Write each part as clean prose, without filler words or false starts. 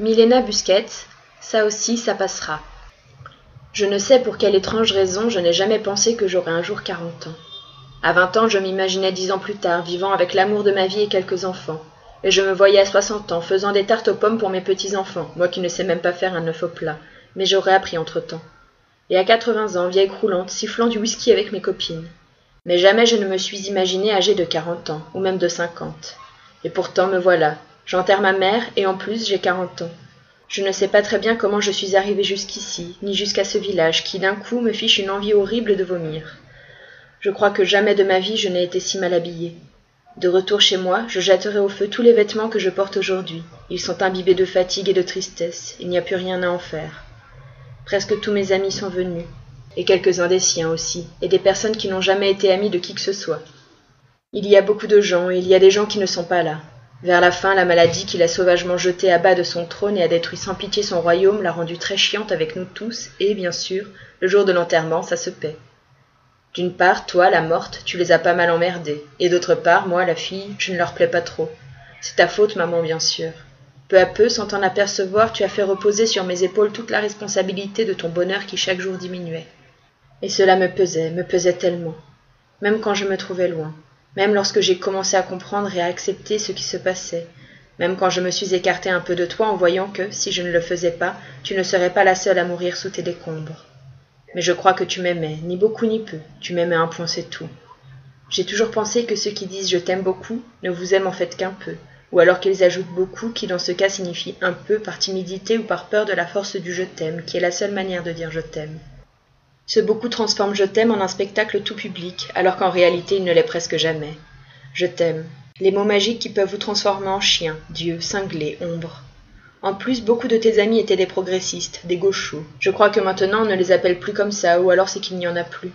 Milena Busquets, ça aussi, ça passera. Je ne sais pour quelle étrange raison je n'ai jamais pensé que j'aurais un jour 40 ans. À 20 ans, je m'imaginais 10 ans plus tard, vivant avec l'amour de ma vie et quelques enfants. Et je me voyais à 60 ans, faisant des tartes aux pommes pour mes petits-enfants, moi qui ne sais même pas faire un œuf au plat, mais j'aurais appris entre-temps. Et à 80 ans, vieille croulante, sifflant du whisky avec mes copines. Mais jamais je ne me suis imaginée âgée de 40 ans, ou même de 50. Et pourtant, me voilà. J'enterre ma mère, et en plus, j'ai 40 ans. Je ne sais pas très bien comment je suis arrivée jusqu'ici, ni jusqu'à ce village qui, d'un coup, me fiche une envie horrible de vomir. Je crois que jamais de ma vie je n'ai été si mal habillée. De retour chez moi, je jetterai au feu tous les vêtements que je porte aujourd'hui. Ils sont imbibés de fatigue et de tristesse, il n'y a plus rien à en faire. Presque tous mes amis sont venus, et quelques-uns des siens aussi, et des personnes qui n'ont jamais été amies de qui que ce soit. Il y a beaucoup de gens, et il y a des gens qui ne sont pas là. Vers la fin, la maladie qui l'a sauvagement jetée à bas de son trône et a détruit sans pitié son royaume l'a rendue très chiante avec nous tous, et, bien sûr, le jour de l'enterrement, ça se paie. D'une part, toi, la morte, tu les as pas mal emmerdés, et d'autre part, moi, la fille, je ne leur plais pas trop. C'est ta faute, maman, bien sûr. Peu à peu, sans t'en apercevoir, tu as fait reposer sur mes épaules toute la responsabilité de ton bonheur qui chaque jour diminuait. Et cela me pesait tellement. Même quand je me trouvais loin. Même lorsque j'ai commencé à comprendre et à accepter ce qui se passait, même quand je me suis écartée un peu de toi en voyant que, si je ne le faisais pas, tu ne serais pas la seule à mourir sous tes décombres. Mais je crois que tu m'aimais, ni beaucoup ni peu, tu m'aimais un point, c'est tout. J'ai toujours pensé que ceux qui disent « je t'aime beaucoup » ne vous aiment en fait qu'un peu, ou alors qu'ils ajoutent « beaucoup » qui dans ce cas signifie un peu par timidité ou par peur de la force du « je t'aime » qui est la seule manière de dire « je t'aime ». Ce beaucoup transforme je t'aime en un spectacle tout public, alors qu'en réalité il ne l'est presque jamais. Je t'aime. Les mots magiques qui peuvent vous transformer en chien, dieu, cinglé, ombre. En plus, beaucoup de tes amis étaient des progressistes, des gauchos. Je crois que maintenant on ne les appelle plus comme ça, ou alors c'est qu'il n'y en a plus.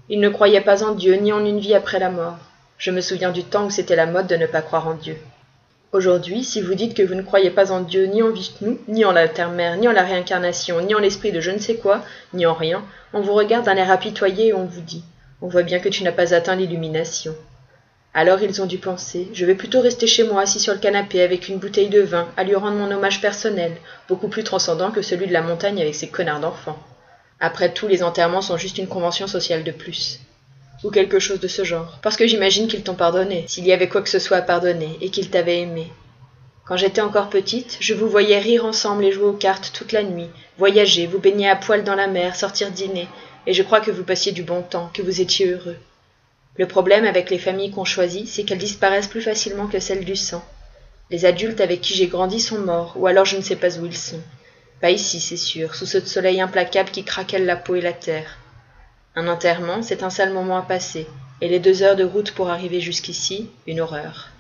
Ils ne croyaient pas en Dieu, ni en une vie après la mort. Je me souviens du temps où c'était la mode de ne pas croire en Dieu. Aujourd'hui, si vous dites que vous ne croyez pas en Dieu, ni en Vishnu, ni en la terre-mère, ni en la réincarnation, ni en l'esprit de je ne sais quoi, ni en rien, on vous regarde d'un air apitoyé et on vous dit « On voit bien que tu n'as pas atteint l'illumination ». Alors ils ont dû penser « Je vais plutôt rester chez moi assis sur le canapé avec une bouteille de vin, à lui rendre mon hommage personnel, beaucoup plus transcendant que celui de la montagne avec ses connards d'enfants. Après tout, les enterrements sont juste une convention sociale de plus. » Ou quelque chose de ce genre. Parce que j'imagine qu'ils t'ont pardonné, s'il y avait quoi que ce soit à pardonner, et qu'ils t'avaient aimé. Quand j'étais encore petite, je vous voyais rire ensemble et jouer aux cartes toute la nuit, voyager, vous baigner à poil dans la mer, sortir dîner, et je crois que vous passiez du bon temps, que vous étiez heureux. Le problème avec les familles qu'on choisit, c'est qu'elles disparaissent plus facilement que celles du sang. Les adultes avec qui j'ai grandi sont morts, ou alors je ne sais pas où ils sont. Pas ici, c'est sûr, sous ce soleil implacable qui craquelle la peau et la terre. Un enterrement, c'est un sale moment à passer, et les 2 heures de route pour arriver jusqu'ici, une horreur.